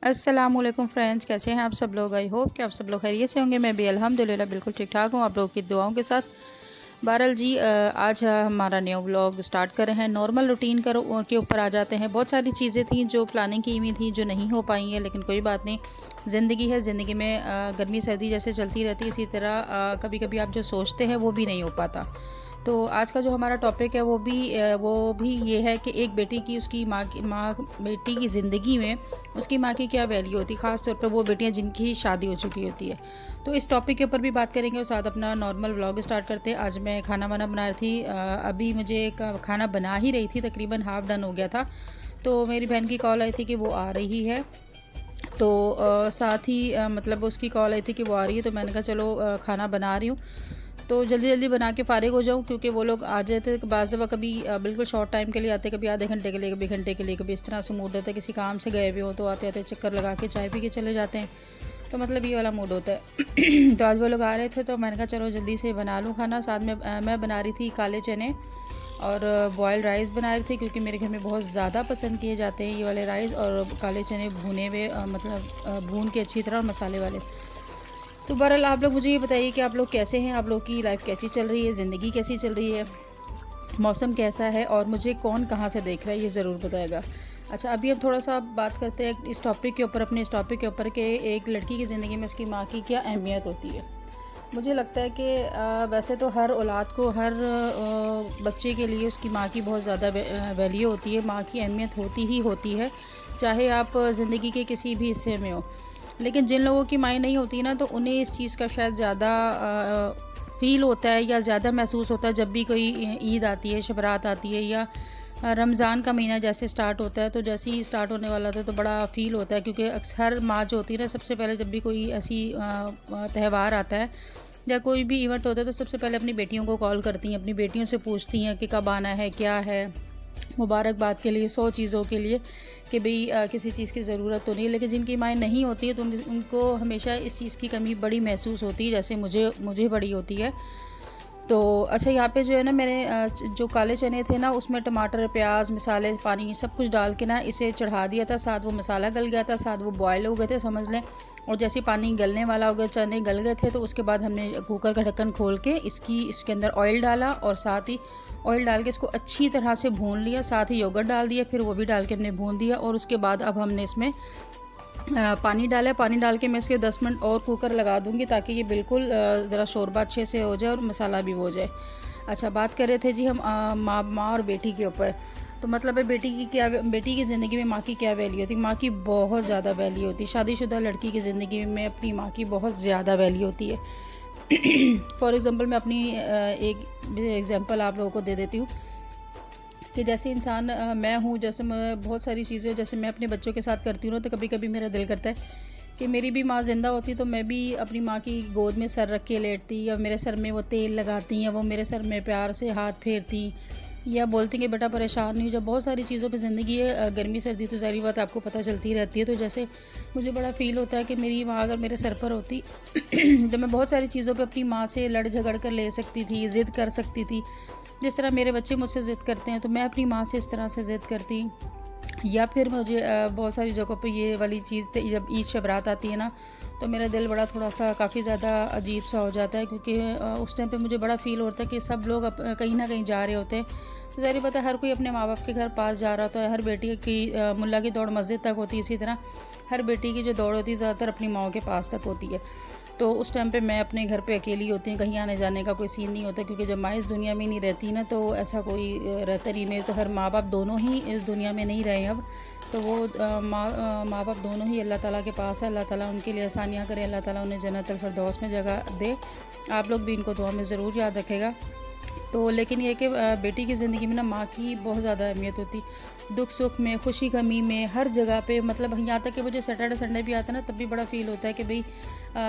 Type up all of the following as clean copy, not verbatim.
अस्सलामुअलैकुम फ्रेंड्स, कैसे हैं आप सब लोग। आई होप कि आप सब लोग खैरियत से होंगे। मैं भी अल्हम्दुलिल्लाह बिल्कुल ठीक ठाक हूँ, आप लोगों की दुआओं के साथ। बहरहाल जी, आज हमारा न्यू व्लॉग स्टार्ट कर रहे हैं। नॉर्मल रूटीन के ऊपर आ जाते हैं। बहुत सारी चीज़ें थी जो प्लानिंग की हुई थी जो नहीं हो पाई हैं, लेकिन कोई बात नहीं। ज़िंदगी है, ज़िंदगी में गर्मी सर्दी जैसे चलती रहती है, इसी तरह कभी कभी आप जो सोचते हैं वो भी नहीं हो पाता। तो आज का जो हमारा टॉपिक है वो भी ये है कि एक बेटी की उसकी माँ बेटी की ज़िंदगी में उसकी माँ की क्या वैल्यू होती है, ख़ास तौर पर वो बेटियाँ जिनकी शादी हो चुकी होती है। तो इस टॉपिक के ऊपर भी बात करेंगे और साथ अपना नॉर्मल व्लॉग स्टार्ट करते हैं। आज मैं खाना वाना बना रही थी, अभी मुझे खाना बना ही रही थी, तकरीबन हाफ़ डन हो गया था। तो मेरी बहन की कॉल आई थी कि वो आ रही है, तो साथ ही मतलब उसकी कॉल आई थी कि वो आ रही है, तो मैंने कहा चलो खाना बना रही हूँ तो जल्दी जल्दी बना के फ़ारिग हो जाऊँ, क्योंकि वो लोग आ जाते थे बाज़ दफ़ा, कभी बिल्कुल शॉर्ट टाइम के लिए आते, कभी आधे घंटे के लिए, कभी घंटे के लिए, कभी इस तरह से मूड होता है। किसी काम से गए हुए हो तो आते आते चक्कर लगा के चाय पी के चले जाते हैं, तो मतलब ये वाला मूड होता है। तो आज वो लोग आ रहे थे तो मैंने कहा चलो जल्दी से बना लूँ खाना। साथ में मैं बना रही थी काले चने और बॉयल्ड राइस बना रही थी, क्योंकि मेरे घर में बहुत ज़्यादा पसंद किए जाते हैं ये वाले राइस और काले चने भुने हुए, मतलब भून के अच्छी तरह और मसाले वाले। तो बहरहाल आप लोग मुझे ये बताइए कि आप लोग कैसे हैं, आप लोग की लाइफ कैसी चल रही है, ज़िंदगी कैसी चल रही है, मौसम कैसा है, और मुझे कौन कहाँ से देख रहा है ये ज़रूर बताएगा। अच्छा, अभी हम थोड़ा सा बात करते हैं इस टॉपिक के ऊपर, अपने इस टॉपिक के ऊपर कि एक लड़की की ज़िंदगी में उसकी माँ की क्या अहमियत होती है। मुझे लगता है कि वैसे तो हर औलाद को, हर बच्चे के लिए उसकी माँ की बहुत ज़्यादा वैल्यू होती है, माँ की अहमियत होती ही होती है, चाहे आप ज़िंदगी के किसी भी हिस्से में हो। लेकिन जिन लोगों की माएँ नहीं होती ना, तो उन्हें इस चीज़ का शायद ज़्यादा फ़ील होता है या ज़्यादा महसूस होता है जब भी कोई ईद आती है, शब रात आती है, या रमज़ान का महीना जैसे स्टार्ट होता है। तो जैसे ही स्टार्ट होने वाला था तो बड़ा फ़ील होता है, क्योंकि अक्सर माँ जो होती है ना, सबसे पहले जब भी कोई ऐसी त्यौहार आता है या कोई भी इवेंट होता है तो सबसे पहले अपनी बेटियों को कॉल करती हैं, अपनी बेटियों से पूछती हैं कि कब आना है, क्या है, मुबारकबाद के लिए, 100 चीज़ों के लिए, कि भाई किसी चीज़ की ज़रूरत तो नहीं है। लेकिन जिनकी माएँ नहीं होती है तो उनको हमेशा इस चीज़ की कमी बड़ी महसूस होती है, जैसे मुझे बड़ी होती है। तो अच्छा, यहाँ पे जो है ना, मैंने जो काले चने थे ना, उसमें टमाटर, प्याज, मसाले, पानी सब कुछ डाल के ना इसे चढ़ा दिया था। साथ वो मसाला गल गया था, साथ वो बॉयल हो गए थे समझ लें। और जैसे पानी गलने वाला हो गया, चने गल गए थे, तो उसके बाद हमने कुकर का ढक्कन खोल के इसके अंदर ऑयल डाला और साथ ही ऑयल डाल के इसको अच्छी तरह से भून लिया। साथ ही योगर्ट डाल दिया, फिर वो भी डाल के हमने भून दिया। और उसके बाद अब हमने इसमें पानी डाला है। पानी डाल के मैं इसके 10 मिनट और कुकर लगा दूंगी, ताकि ये बिल्कुल ज़रा शोरबा अच्छे से हो जाए और मसाला भी हो जाए। अच्छा, बात कर रहे थे जी हम माँ और बेटी के ऊपर। तो मतलब है बेटी की ज़िंदगी में माँ की क्या वैल्यू होती है। माँ की बहुत ज़्यादा वैल्यू होती है। शादीशुदा लड़की की ज़िंदगी में अपनी माँ की बहुत ज़्यादा वैल्यू होती है। फॉर एग्ज़ाम्पल मैं अपनी एक एग्ज़ाम्पल आप लोगों को दे देती हूँ कि जैसे इंसान मैं हूँ, जैसे मैं बहुत सारी चीज़ें जैसे मैं अपने बच्चों के साथ करती हूँ, तो कभी कभी मेरा दिल करता है कि मेरी भी माँ ज़िंदा होती तो मैं भी अपनी माँ की गोद में सर रख के लेटती, या मेरे सर में वो तेल लगाती, या वो मेरे सर में प्यार से हाथ फेरती, या बोलती कि बेटा परेशान नहीं हो। जब बहुत सारी चीज़ों पे ज़िंदगी है, गर्मी सर्दी तो सारी बात आपको पता चलती रहती है। तो जैसे मुझे बड़ा फ़ील होता है कि मेरी माँ अगर मेरे सर पर होती तो मैं बहुत सारी चीज़ों पे अपनी माँ से लड़ झगड़ कर ले सकती थी, ज़िद कर सकती थी। जिस तरह मेरे बच्चे मुझसे ज़िद करते हैं तो मैं अपनी माँ से इस तरह से ज़िद करती। या फिर मुझे बहुत सारी जगहों पे ये वाली चीज़, जब ईद शब रात आती है ना, तो मेरा दिल बड़ा थोड़ा सा काफ़ी ज़्यादा अजीब सा हो जाता है, क्योंकि उस टाइम पे मुझे बड़ा फ़ील होता है कि सब लोग कहीं ना कहीं जा रहे होते हैं। तो ज़ाहिर पता है हर कोई अपने माँ बाप के घर पास जा रहा होता है। हर बेटी की मुल्ला की दौड़ मस्जिद तक होती है, इसी तरह हर बेटी की जो दौड़ होती है ज़्यादातर अपनी माँ के पास तक होती है। तो उस टाइम पे मैं अपने घर पे अकेली होती हूँ, कहीं आने जाने का कोई सीन नहीं होता, क्योंकि जब माँ इस दुनिया में नहीं रहती ना, तो ऐसा कोई रहता नहीं। मेरे तो हर माँ बाप दोनों ही इस दुनिया में नहीं रहे अब, तो वो माँ बाप दोनों ही अल्लाह ताला के पास है। अल्लाह ताला उनके लिए आसानियाँ करे, अल्लाह ताला उन्हें जन्नतुल फिरदौस में जगह दे। आप लोग भी इनको दुआ में ज़रूर याद रखेगा। तो लेकिन ये कि बेटी की ज़िंदगी में ना माँ की बहुत ज़्यादा अहमियत होती, दुख सुख में, खुशी गमी में, हर जगह पे। मतलब यहाँ तक कि वो जो सैटरडे संडे भी आता है ना, तब भी बड़ा फ़ील होता है कि भाई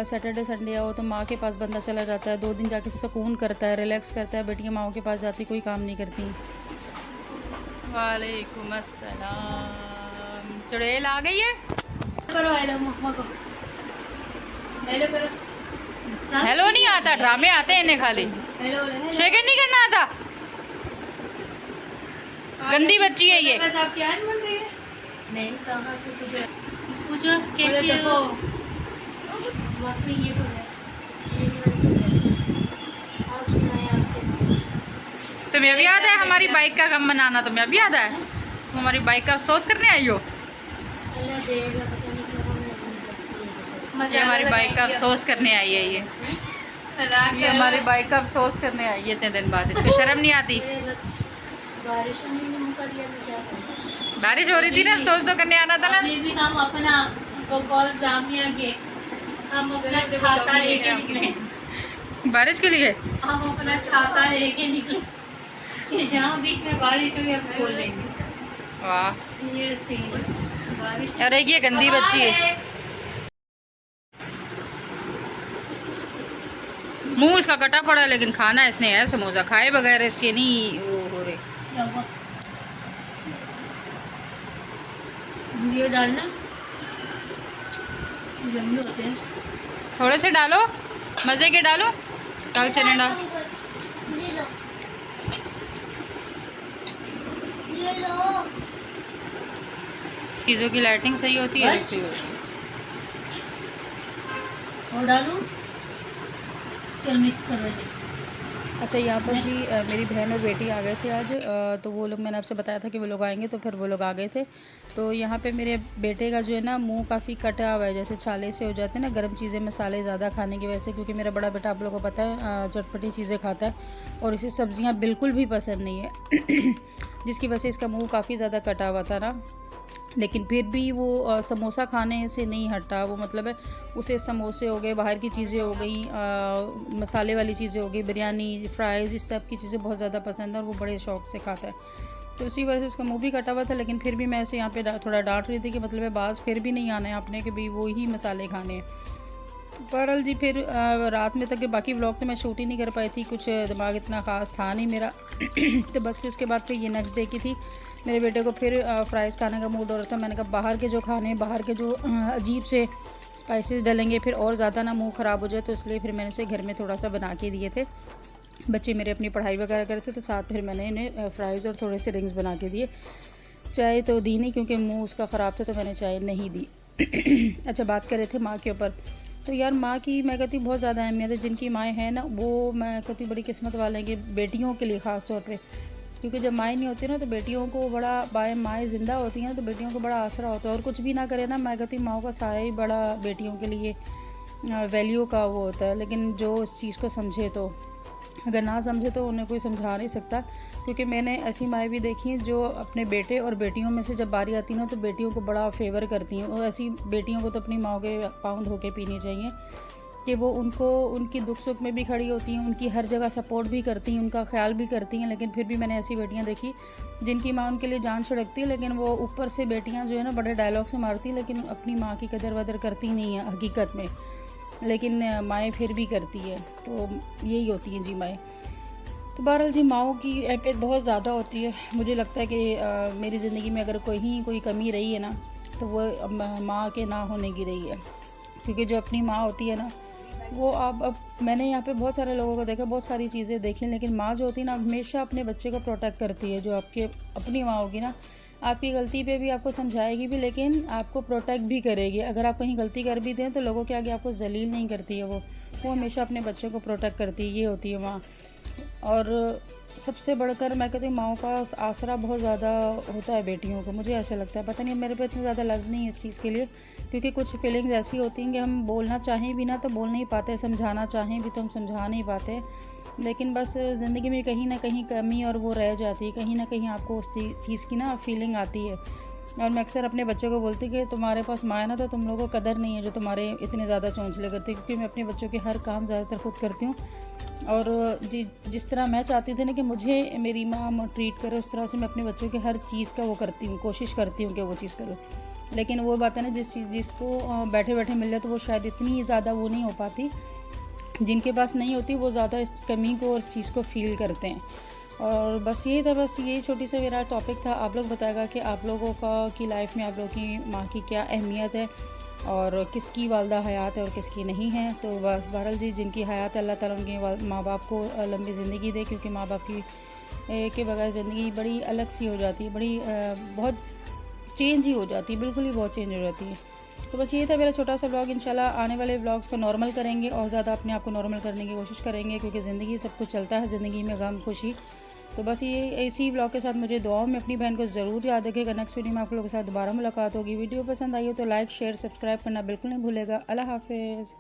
सैटरडे संडे आओ तो माँ के पास बंदा चला जाता है, 2 दिन जाके सुकून करता है, रिलैक्स करता है। बेटियाँ माओ के पास जाती, कोई काम नहीं करती। वालेकुम अस्सलाम। चुड़ैल आ गई है। करो हेलो मम्मा को हेलो करो। हेलो नहीं आता, ड्रामे आते हैं इन्हें खाली। हेलो शेखर नहीं करना आता, गंदी बच्ची है ये। बस आप क्या बन रही है। नहीं कहाँ से तुझे पूछो कैसी है वो वाकई ये तो है। आप सुनाए आप कैसे? तुम्हें अभी याद है हमारी बाइक का गम मनाना? तुम्हें अभी याद है हमारी बाइक का अफसोस करने आई हो? अल्लाह देगा, पता नहीं क्यों हमने अपनी ये हमारी बाइक का अफसोस करने आई है। ये हमारी बाइक का अफसोस करने आई है इतने दिन बाद। इसको शर्म नहीं आती? बस बारिश नहीं मुमकिन दिया मैं क्या करूँ। बारिश हो रही थी ना, अफसोस तो करने आना था ना। अभी भी हम अपना बकौल जामिया के हम अपना छाता लेके निकले। बारिश के लिए हम अपना छाता लेके निकले कि जहाँ बीच में बारिश हुई हम खोल लेंगे। वाह ये सीन बारिश। अरे ये गंदी बच्ची है, मुंह इसका कटा पड़ा है, लेकिन खाना इसने है समोसा, खाए बगैर इसके नहीं वो हो रहे। क्या हुआ? ये डालना यम्मी होते हैं। थोड़े से डालो, मज़े के डालो, दाल चने डाल। चीज़ों की लाइटिंग सही होती है, अलग सही होती है। और डालूं? चल मिक्स कर देते। अच्छा यहाँ पर जी मेरी बहन और बेटी आ गए थे आज। तो वो लोग, मैंने आपसे बताया था कि वो लोग आएंगे, तो फिर वो लोग आ गए थे। तो यहाँ पे मेरे बेटे का जो है ना मुंह काफ़ी कटा हुआ है, जैसे छाले से हो जाते हैं ना गर्म चीज़ें, मसाले ज़्यादा खाने की वजह से। क्योंकि मेरा बड़ा बेटा आप लोगों को पता है चटपटी चीज़ें खाता है और इसे सब्ज़ियाँ बिल्कुल भी पसंद नहीं है जिसकी वजह से इसका मुँह काफ़ी ज़्यादा कटा हुआ था ना। लेकिन फिर भी वो समोसा खाने से नहीं हटा। वो मतलब है उसे समोसे हो गए, बाहर की चीज़ें हो गई, मसाले वाली चीज़ें हो गई, बिरयानी, फ्राइज़, इस टाइप की चीज़ें बहुत ज़्यादा पसंद है और वो बड़े शौक़ से खाता है। तो इसी वजह से उसका मुंह भी कटा हुआ था। लेकिन फिर भी मैं उसे यहाँ पे थोड़ा डांट रही थी कि मतलब है बाज फिर भी नहीं आना है आपने कि भाई वो ही मसाले खाने हैं। तो बहरहाल जी फिर रात में तक के बाकी व्लॉग तो मैं शूट ही नहीं कर पाई थी, कुछ दिमाग इतना ख़ास था नहीं मेरा तो बस फिर उसके बाद फिर ये नेक्स्ट डे की थी। मेरे बेटे को फिर फ्राइज़ खाने का मूड हो रहा था। मैंने कहा बाहर के जो खाने, बाहर के जो अजीब से स्पाइसेस डलेंगे फिर और ज़्यादा ना मुंह ख़राब हो जाए, तो इसलिए फिर मैंने उसे घर में थोड़ा सा बना के दिए थे। बच्चे मेरे अपनी पढ़ाई वगैरह कर रहे थे, तो साथ फिर मैंने इन्हें फ्राइज़ और थोड़े से रिंग्स बना के दिए। चाय तो दी नहीं क्योंकि मुँह उसका ख़राब था, तो मैंने चाय नहीं दी अच्छा बात कर रहे थे माँ के ऊपर। तो यार माँ की मैं कहती हूँ बहुत ज़्यादा अहमियत है। जिनकी माएँ हैं ना वो मैं कहती हूँ बड़ी किस्मत वाले हैं, कि बेटियों के लिए ख़ास तौर पे। क्योंकि जब माएँ नहीं होती ना तो बेटियों को बड़ा, माएँ ज़िंदा होती हैं तो बेटियों को बड़ा आसरा होता है। और कुछ भी ना करे ना, मैं कहती हूँ माँ का साया ही बड़ा बेटियों के लिए वैल्यू का वो होता है। लेकिन जो इस चीज़ को समझे, तो अगर ना समझे तो उन्हें कोई समझा नहीं सकता। क्योंकि मैंने ऐसी माएँ भी देखी हैं जो अपने बेटे और बेटियों में से जब बारी आती है ना तो बेटियों को बड़ा फेवर करती हैं। और ऐसी बेटियों को तो अपनी माँ के पाँव धो के पीनी चाहिए कि वो उनको उनकी दुख सुख में भी खड़ी होती हैं, उनकी हर जगह सपोर्ट भी करती हैं, उनका ख्याल भी करती हैं। लेकिन फिर भी मैंने ऐसी बेटियां देखी जिनकी माँ उनके लिए जान छिड़कती है, लेकिन वो ऊपर से बेटियां जो है ना बड़े डायलॉग से मारती हैं, लेकिन अपनी माँ की कदर वदर करती नहीं है हकीकत में। लेकिन माएँ फिर भी करती है। तो यही होती हैं जी माएँ। तो बहरहाल जी माँओं की अहमियत बहुत ज़्यादा होती है। मुझे लगता है कि मेरी ज़िंदगी में अगर कोई कमी रही है ना तो वो माँ के ना होने की रही है। क्योंकि जो अपनी माँ होती है ना वो अब मैंने यहाँ पे बहुत सारे लोगों को देखा, बहुत सारी चीज़ें देखी, लेकिन माँ जो होती है ना हमेशा अपने बच्चे को प्रोटेक्ट करती है। जो आपके अपनी माँ होगी ना, आपकी गलती पे भी आपको समझाएगी भी, लेकिन आपको प्रोटेक्ट भी करेगी। अगर आप कहीं गलती कर भी दें तो लोगों के आगे आपको जलील नहीं करती है। वो हमेशा अपने बच्चों को प्रोटेक्ट करती है। ये होती है माँ। और सबसे बढ़कर मैं कहती हूँ माँओं का आसरा बहुत ज़्यादा होता है बेटियों को, मुझे ऐसा लगता है। पता नहीं मेरे पे इतने ज़्यादा लफ्ज़ नहीं है इस चीज़ के लिए, क्योंकि कुछ फीलिंग्स ऐसी होती हैं कि हम बोलना चाहें भी ना तो बोल नहीं पाते, समझाना चाहें भी तो हम समझा नहीं पाते। लेकिन बस ज़िंदगी में कहीं ना कहीं कमी और वो रह जाती है, कहीं ना कहीं आपको उस चीज़ की ना फीलिंग आती है। और मैं अक्सर अपने बच्चों को बोलती कि तुम्हारे पास माँ है ना तो तुम लोगों को कदर नहीं है जो तुम्हारे इतने ज़्यादा चौंचले करती, क्योंकि मैं अपने बच्चों के हर काम ज़्यादातर खुद करती हूँ। और जिस तरह मैं चाहती थी ना कि मुझे मेरी माँ ट्रीट करे, उस तरह से मैं अपने बच्चों के हर चीज़ का वो करती हूँ, कोशिश करती हूँ कि वो चीज़ करूँ। लेकिन वो बात है ना, जिसको बैठे बैठे मिल जाए तो वो शायद इतनी ज़्यादा वो नहीं हो पाती। जिनके पास नहीं होती वो ज़्यादा इस कमी को और इस चीज़ को फ़ील करते हैं। और बस यही था, बस यही छोटी सा मेरा टॉपिक था। आप लोग बताएगा कि आप लोगों की लाइफ में आप लोगों की माँ की क्या अहमियत है और किसकी वालदा हयात है और किसकी नहीं है। तो बस बहरहाल जी जिनकी हयात है अल्लाह ताला उनके माँ बाप को लंबी ज़िंदगी दे, क्योंकि माँ बाप की के बगैर ज़िंदगी बड़ी अलग सी हो जाती है, बड़ी बहुत चेंज ही हो जाती है, बिल्कुल ही बहुत चेंज हो जाती है। तो बस ये था मेरा छोटा सा व्लॉग। इंशाल्लाह आने वाले व्लॉग्स को नॉर्मल करेंगे और ज़्यादा अपने आप को नॉर्मल करने की कोशिश करेंगे, क्योंकि ज़िंदगी सब कुछ चलता है, ज़िंदगी में गम खुशी। तो बस ये इसी व्लॉग के साथ मुझे दुआओं में अपनी बहन को ज़रूर याद रखेगा। नेक्स्ट वीडियो में आप लोगों के साथ दोबारा मुलाकात होगी। वीडियो पसंद आई हो तो लाइक शेयर सब्सक्राइब करना बिल्कुल नहीं भूलेगा। अल्लाह हाफिज़।